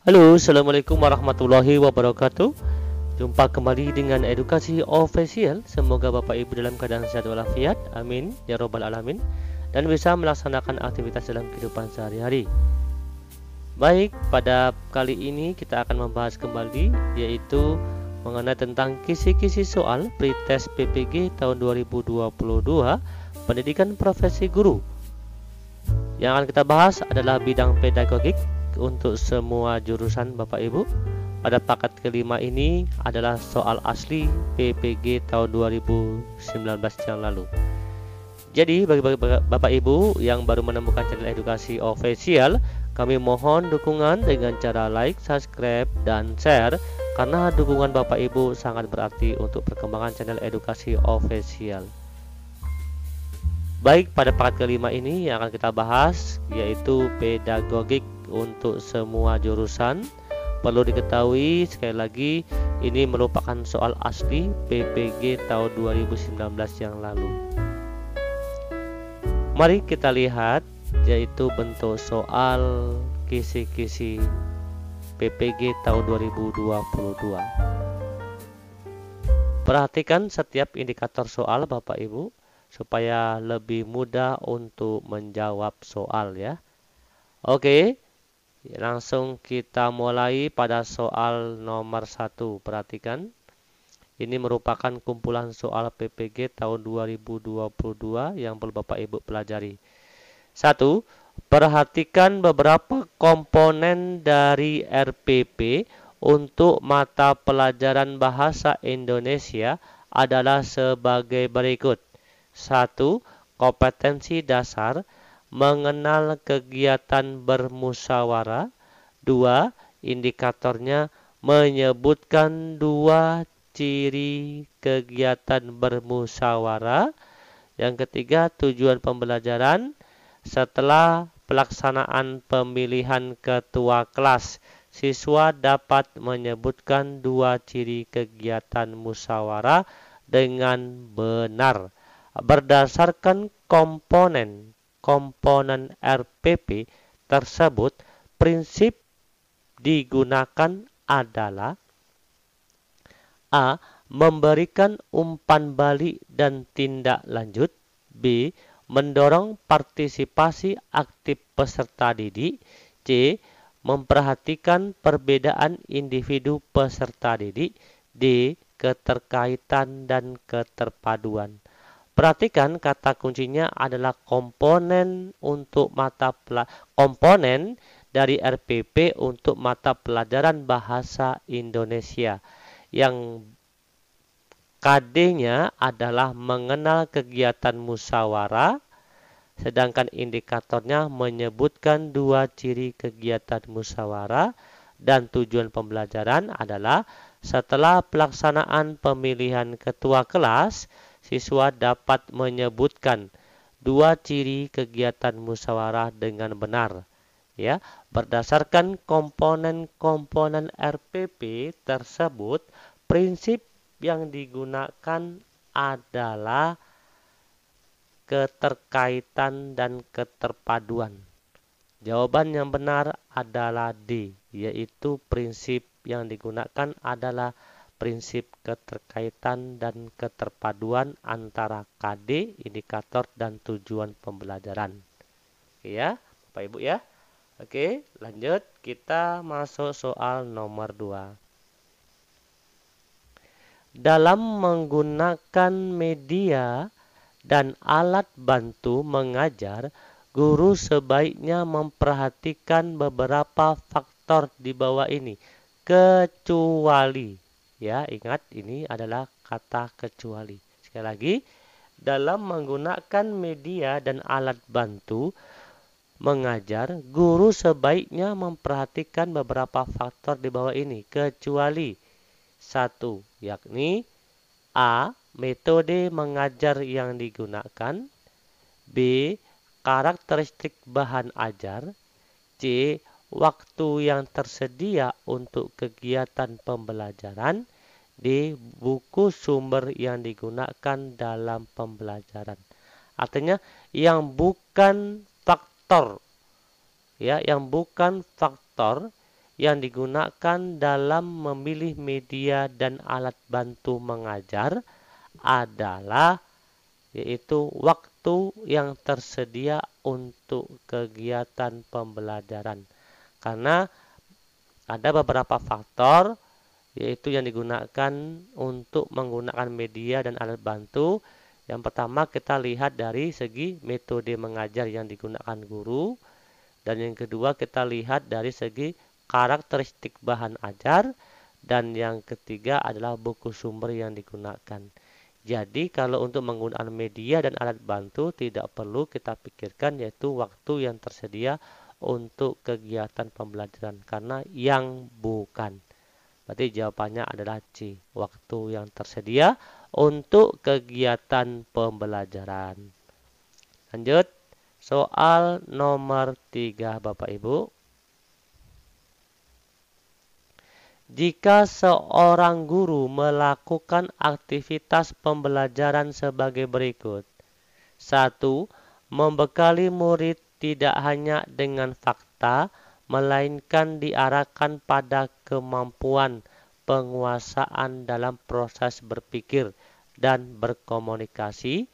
Halo, assalamualaikum warahmatullahi wabarakatuh. Jumpa kembali dengan edukasi official. Semoga Bapak Ibu dalam keadaan sehat walafiat, amin ya robbal alamin, dan bisa melaksanakan aktivitas dalam kehidupan sehari-hari. Baik, pada kali ini kita akan membahas kembali, yaitu mengenai tentang kisi-kisi soal pretest PPG tahun 2022 pendidikan profesi guru. Yang akan kita bahas adalah bidang pedagogik untuk semua jurusan Bapak Ibu. Pada paket kelima ini adalah soal asli PPG tahun 2019 yang lalu. Jadi bagi Bapak Ibu yang baru menemukan channel edukasi official, kami mohon dukungan dengan cara like, subscribe, dan share, karena dukungan Bapak Ibu sangat berarti untuk perkembangan channel edukasi official. Baik, pada paket kelima ini yang akan kita bahas yaitu pedagogik untuk semua jurusan. Perlu diketahui sekali lagi, ini merupakan soal asli PPG tahun 2019 yang lalu. Mari kita lihat, yaitu bentuk soal kisi-kisi PPG tahun 2022. Perhatikan setiap indikator soal Bapak Ibu, supaya lebih mudah untuk menjawab soal ya. Oke, langsung kita mulai pada soal nomor 1. Perhatikan, ini merupakan kumpulan soal PPG tahun 2022 yang perlu Bapak Ibu pelajari. 1. Perhatikan beberapa komponen dari RPP untuk mata pelajaran bahasa Indonesia adalah sebagai berikut. 1. Kompetensi dasar, mengenal kegiatan bermusyawarah. 2. Indikatornya menyebutkan 2 ciri kegiatan bermusyawarah. Yang ketiga, tujuan pembelajaran. Setelah pelaksanaan pemilihan ketua kelas, siswa dapat menyebutkan 2 ciri kegiatan musyawarah dengan benar. Berdasarkan komponen RPP tersebut, prinsip digunakan adalah A. Memberikan umpan balik dan tindak lanjut. B. Mendorong partisipasi aktif peserta didik. C. Memperhatikan perbedaan individu peserta didik. D. Keterkaitan dan keterpaduan. Perhatikan kata kuncinya adalah komponen dari RPP untuk mata pelajaran bahasa Indonesia. Yang KD-nya adalah mengenal kegiatan musyawarah, sedangkan indikatornya menyebutkan 2 ciri kegiatan musyawarah, dan tujuan pembelajaran adalah setelah pelaksanaan pemilihan ketua kelas, siswa dapat menyebutkan 2 ciri kegiatan musyawarah dengan benar. Ya, berdasarkan komponen-komponen RPP tersebut, prinsip yang digunakan adalah keterkaitan dan keterpaduan. Jawaban yang benar adalah D, yaitu prinsip yang digunakan adalah prinsip keterkaitan dan keterpaduan antara KD, indikator, dan tujuan pembelajaran. Oke ya, Bapak Ibu ya. Oke, lanjut kita masuk soal nomor 2. Dalam menggunakan media dan alat bantu mengajar, guru sebaiknya memperhatikan beberapa faktor di bawah ini, kecuali. Ya, ingat ini adalah kata kecuali. Sekali lagi, dalam menggunakan media dan alat bantu mengajar, guru sebaiknya memperhatikan beberapa faktor di bawah ini, kecuali 1, yakni A. Metode mengajar yang digunakan. B. Karakteristik bahan ajar. C. Waktu yang tersedia untuk kegiatan pembelajaran. D. Buku sumber yang digunakan dalam pembelajaran. Artinya yang bukan faktor, ya, yang bukan faktor yang digunakan dalam memilih media dan alat bantu mengajar adalah yaitu waktu yang tersedia untuk kegiatan pembelajaran. Karena ada beberapa faktor yaitu yang digunakan untuk menggunakan media dan alat bantu. Yang pertama kita lihat dari segi metode mengajar yang digunakan guru, dan yang kedua kita lihat dari segi karakteristik bahan ajar, dan yang ketiga adalah buku sumber yang digunakan. Jadi kalau untuk menggunakan media dan alat bantu tidak perlu kita pikirkan yaitu waktu yang tersedia untuk kegiatan pembelajaran, karena yang bukan. Berarti jawabannya adalah C, waktu yang tersedia untuk kegiatan pembelajaran. Lanjut, soal nomor 3 Bapak Ibu. Jika seorang guru melakukan aktivitas pembelajaran sebagai berikut. 1. Membekali murid tidak hanya dengan fakta, melainkan diarahkan pada kemampuan penguasaan dalam proses berpikir dan berkomunikasi.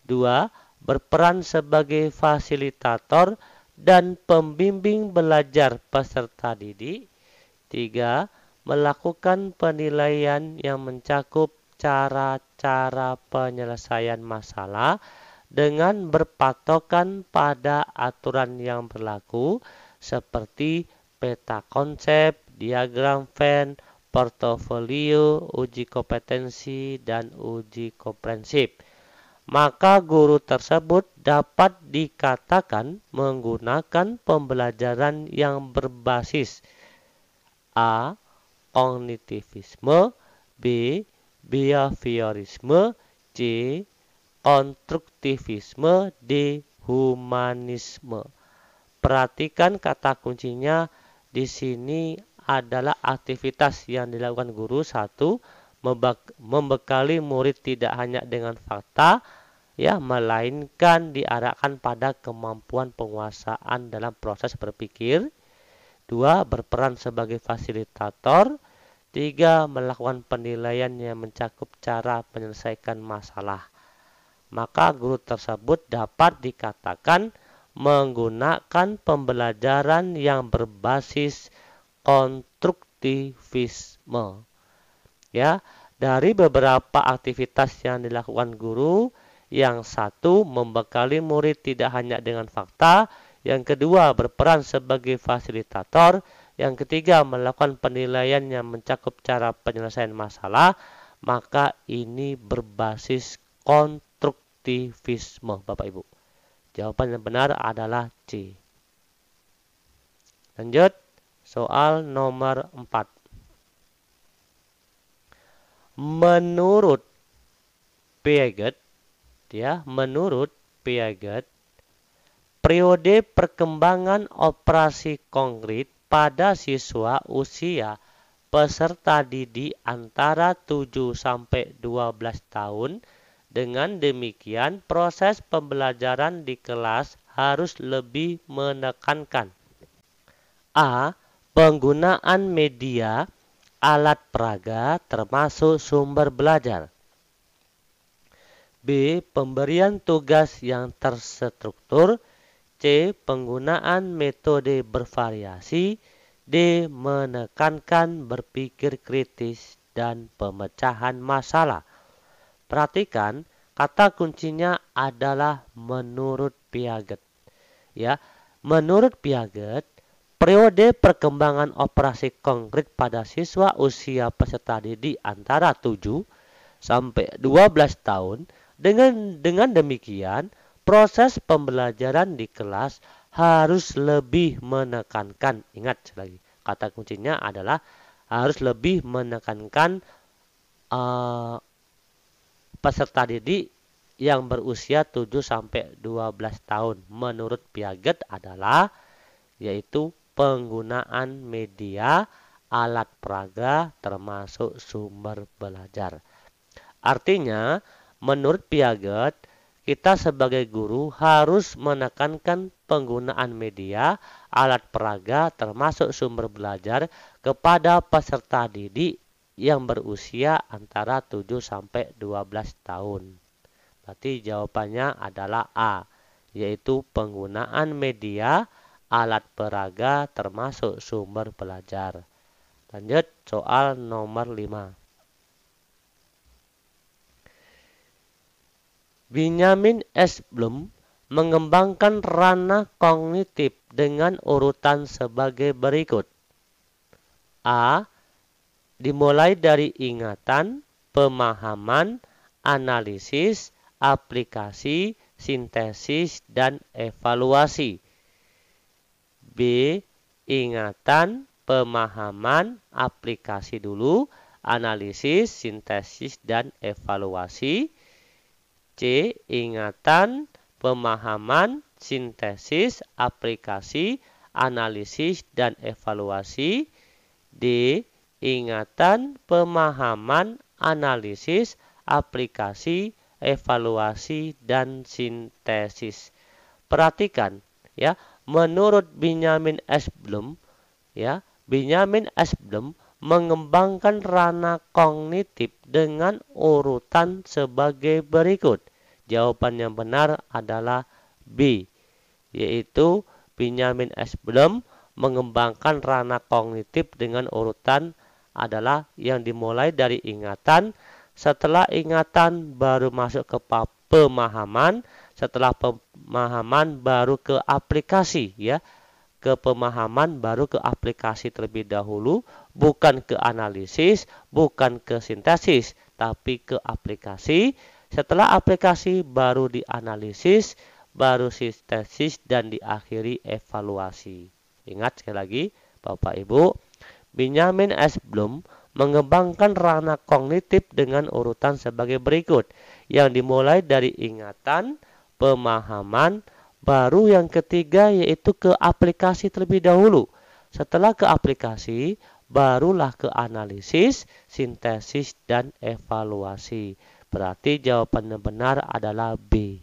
2. Berperan sebagai fasilitator dan pembimbing belajar peserta didik. 3. Melakukan penilaian yang mencakup cara-cara penyelesaian masalah dengan berpatokan pada aturan yang berlaku seperti peta konsep, diagram Venn, portofolio, uji kompetensi, dan uji komprehensif. Maka guru tersebut dapat dikatakan menggunakan pembelajaran yang berbasis A. Kognitivisme, B. Behaviorisme, C. Konstruktivisme, D. Humanisme. Perhatikan kata kuncinya di sini adalah aktivitas yang dilakukan guru. 1. Membekali murid tidak hanya dengan fakta, ya, melainkan diarahkan pada kemampuan penguasaan dalam proses berpikir. 2. Berperan sebagai fasilitator. 3. Melakukan penilaian yang mencakup cara menyelesaikan masalah. Maka guru tersebut dapat dikatakan menggunakan pembelajaran yang berbasis konstruktivisme. Ya, dari beberapa aktivitas yang dilakukan guru, yang 1. Membekali murid tidak hanya dengan fakta. Yang kedua, berperan sebagai fasilitator. Yang ketiga, melakukan penilaian yang mencakup cara penyelesaian masalah. Maka ini berbasis konstruktivisme, Bapak Ibu. Jawaban yang benar adalah C. Lanjut, soal nomor 4. Menurut Piaget, periode perkembangan operasi konkret pada siswa usia peserta didik antara 7 sampai 12 tahun. Dengan demikian, proses pembelajaran di kelas harus lebih menekankan A. Penggunaan media, alat peraga termasuk sumber belajar. B. Pemberian tugas yang terstruktur. C. Penggunaan metode bervariasi. D. Menekankan berpikir kritis dan pemecahan masalah. Perhatikan, kata kuncinya adalah menurut Piaget. Ya, menurut Piaget, periode perkembangan operasi konkret pada siswa usia peserta didik antara 7 sampai 12 tahun. Dengan demikian, proses pembelajaran di kelas harus lebih menekankan. Ingat lagi, kata kuncinya adalah harus lebih menekankan peserta didik yang berusia 7 sampai 12 tahun. Menurut Piaget adalah yaitu penggunaan media, alat peraga termasuk sumber belajar. Artinya, menurut Piaget, kita sebagai guru harus menekankan penggunaan media, alat peraga termasuk sumber belajar kepada peserta didik yang berusia antara 7 sampai 12 tahun. Berarti jawabannya adalah A, yaitu penggunaan media, alat peraga termasuk sumber belajar. Lanjut soal nomor 5. Benjamin S. Bloom mengembangkan ranah kognitif dengan urutan sebagai berikut. A. Dimulai dari ingatan, pemahaman, analisis, aplikasi, sintesis, dan evaluasi. B. Ingatan, pemahaman, aplikasi dulu, analisis, sintesis, dan evaluasi. C. Ingatan, pemahaman, sintesis, aplikasi, analisis, dan evaluasi. D. Ingatan, pemahaman, analisis, aplikasi, evaluasi, dan sintesis. Perhatikan, ya, menurut Benjamin S. Bloom, ya, Benjamin S. Bloom mengembangkan ranah kognitif dengan urutan sebagai berikut. Jawaban yang benar adalah B, yaitu Benjamin S. Bloom mengembangkan ranah kognitif dengan urutan adalah yang dimulai dari ingatan, setelah ingatan baru masuk ke pemahaman, setelah pemahaman baru ke aplikasi, ya. Ke pemahaman baru ke aplikasi terlebih dahulu, bukan ke analisis, bukan ke sintesis, tapi ke aplikasi. Setelah aplikasi baru dianalisis, baru sintesis, dan diakhiri evaluasi. Ingat sekali lagi Bapak Ibu, Benjamin S. Bloom mengembangkan ranah kognitif dengan urutan sebagai berikut, yang dimulai dari ingatan, pemahaman, baru yang ketiga yaitu ke aplikasi terlebih dahulu. Setelah ke aplikasi, barulah ke analisis, sintesis, dan evaluasi. Berarti jawaban yang benar adalah B.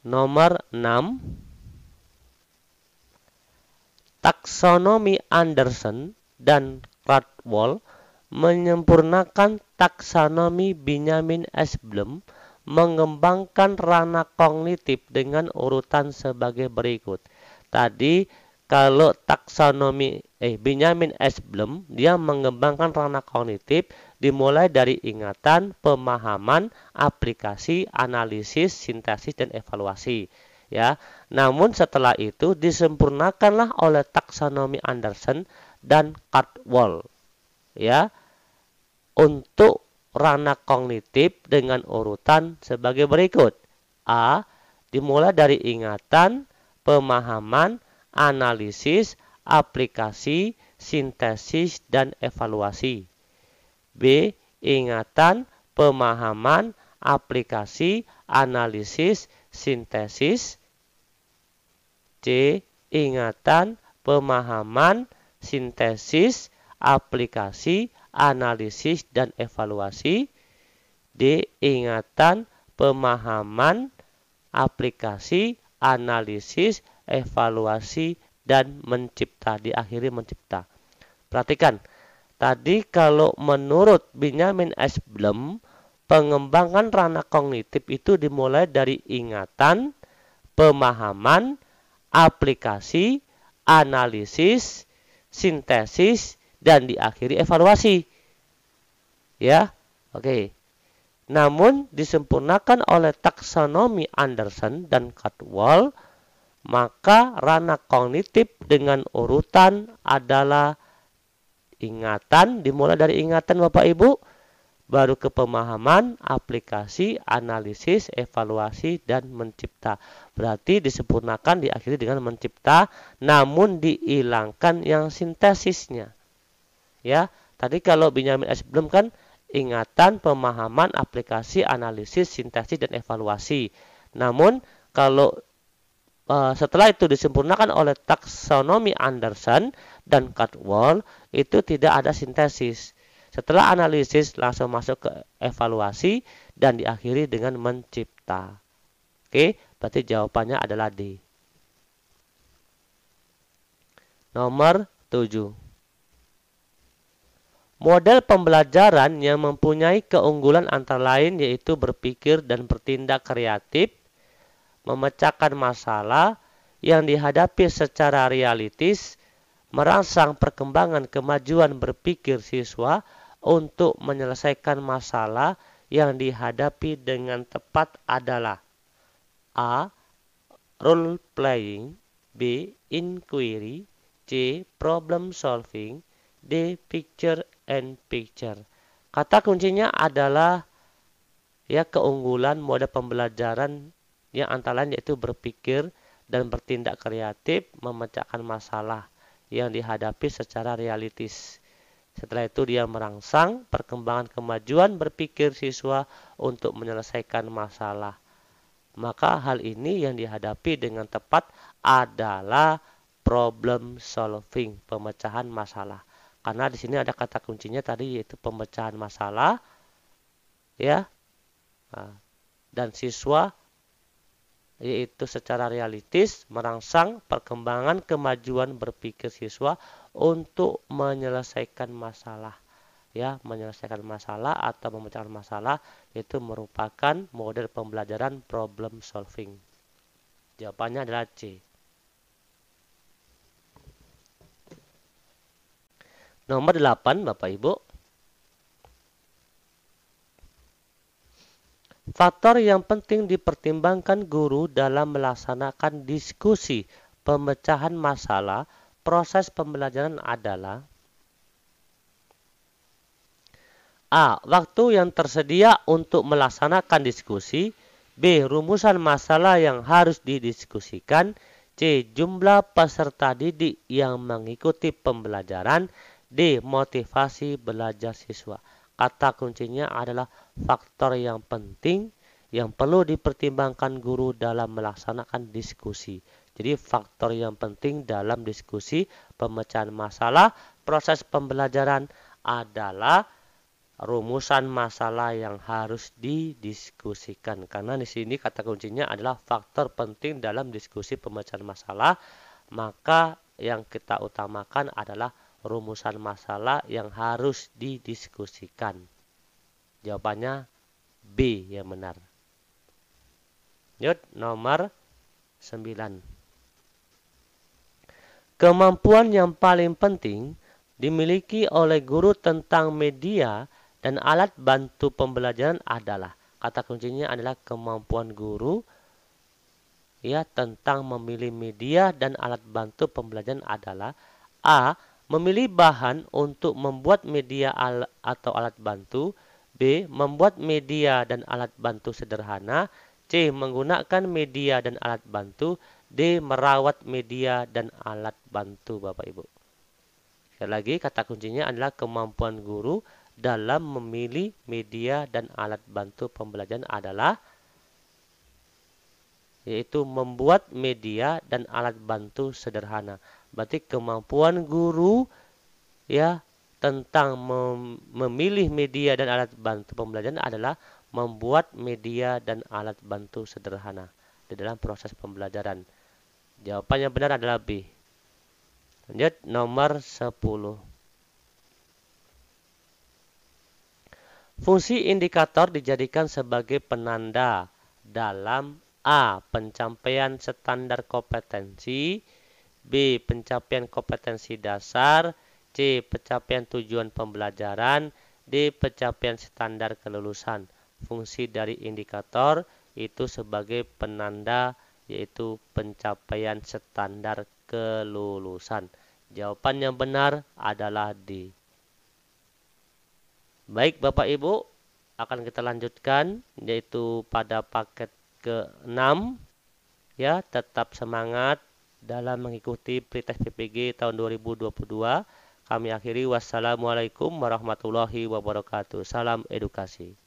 Nomor 6. Taksonomi Anderson dan Caldwell menyempurnakan taksonomi Benjamin S. Bloom, mengembangkan ranah kognitif dengan urutan sebagai berikut. Tadi kalau taksonomi Benjamin S. Bloom, dia mengembangkan ranah kognitif dimulai dari ingatan, pemahaman, aplikasi, analisis, sintesis, dan evaluasi. Ya, namun setelah itu disempurnakanlah oleh taksonomi Anderson dan Caldwell, ya, untuk ranah kognitif dengan urutan sebagai berikut. A. Dimulai dari ingatan, pemahaman, analisis, aplikasi, sintesis, dan evaluasi. B. Ingatan, pemahaman, aplikasi, analisis, sintesis. C. Ingatan, pemahaman, sintesis, aplikasi, analisis, dan evaluasi. D. Ingatan, pemahaman, aplikasi, analisis, evaluasi, dan mencipta. Diakhiri mencipta. Perhatikan, tadi kalau menurut Benjamin S. Bloom, pengembangan ranah kognitif itu dimulai dari ingatan, pemahaman, aplikasi, analisis, sintesis, dan diakhiri evaluasi. Ya, oke. Namun disempurnakan oleh taksonomi Anderson dan Caldwell, maka ranah kognitif dengan urutan adalah ingatan, dimulai dari ingatan Bapak Ibu, baru ke pemahaman, aplikasi, analisis, evaluasi, dan mencipta. Berarti disempurnakan diakhiri dengan mencipta, namun dihilangkan yang sintesisnya. Ya, tadi kalau Benjamin S. Bloom kan ingatan, pemahaman, aplikasi, analisis, sintesis, dan evaluasi. Namun kalau setelah itu disempurnakan oleh taksonomi Anderson dan Caldwell, itu tidak ada sintesis. Setelah analisis langsung masuk ke evaluasi dan diakhiri dengan mencipta. Oke, berarti jawabannya adalah D. Nomor 7. Model pembelajaran yang mempunyai keunggulan antara lain yaitu berpikir dan bertindak kreatif, memecahkan masalah yang dihadapi secara realistis, merangsang perkembangan kemajuan berpikir siswa untuk menyelesaikan masalah yang dihadapi dengan tepat adalah A. Role playing, B. Inquiry, C. Problem solving, D. Picture and picture. Kata kuncinya adalah keunggulan mode pembelajaran yang antara lain yaitu berpikir dan bertindak kreatif, memecahkan masalah yang dihadapi secara realistis. Setelah itu dia merangsang perkembangan kemajuan berpikir siswa untuk menyelesaikan masalah. Maka hal ini yang dihadapi dengan tepat adalah problem solving, pemecahan masalah. Karena di sini ada kata kuncinya tadi yaitu pemecahan masalah, ya. Dan siswa yaitu secara realistis merangsang perkembangan kemajuan berpikir siswa untuk menyelesaikan masalah. Menyelesaikan masalah atau memecahkan masalah itu merupakan model pembelajaran problem solving. Jawabannya adalah C. Nomor 8, Bapak Ibu. Faktor yang penting dipertimbangkan guru dalam melaksanakan diskusi pemecahan masalah proses pembelajaran adalah A. Waktu yang tersedia untuk melaksanakan diskusi, B. Rumusan masalah yang harus didiskusikan, C. Jumlah peserta didik yang mengikuti pembelajaran, D. Motivasi belajar siswa. Kata kuncinya adalah faktor yang penting yang perlu dipertimbangkan guru dalam melaksanakan diskusi. Jadi faktor yang penting dalam diskusi pemecahan masalah proses pembelajaran adalah rumusan masalah yang harus didiskusikan. Karena di sini kata kuncinya adalah faktor penting dalam diskusi pemecahan masalah, maka yang kita utamakan adalah rumusan masalah yang harus didiskusikan. Jawabannya B yang benar. Nomor 9. Kemampuan yang paling penting dimiliki oleh guru tentang media dan alat bantu pembelajaran adalah, kata kuncinya adalah kemampuan guru tentang memilih media dan alat bantu pembelajaran adalah A. Memilih bahan untuk membuat media atau alat bantu, B. Membuat media dan alat bantu sederhana, C. Menggunakan media dan alat bantu, D. Merawat media dan alat bantu, Bapak Ibu. Sekali lagi, kata kuncinya adalah kemampuan guru dalam memilih media dan alat bantu pembelajaran adalah yaitu membuat media dan alat bantu sederhana. Berarti kemampuan guru tentang memilih media dan alat bantu pembelajaran adalah membuat media dan alat bantu sederhana di dalam proses pembelajaran. Jawabannya benar adalah B. Lanjut nomor 10. Fungsi indikator dijadikan sebagai penanda dalam A. Pencapaian standar kompetensi, B. Pencapaian kompetensi dasar, C. Pencapaian tujuan pembelajaran, D. Pencapaian standar kelulusan. Fungsi dari indikator itu sebagai penanda yaitu pencapaian standar kelulusan. Jawaban yang benar adalah D. Baik Bapak Ibu, akan kita lanjutkan yaitu pada paket ke-6. Tetap semangat dalam mengikuti pretest PPG tahun 2022. Kami akhiri, wassalamualaikum warahmatullahi wabarakatuh. Salam edukasi.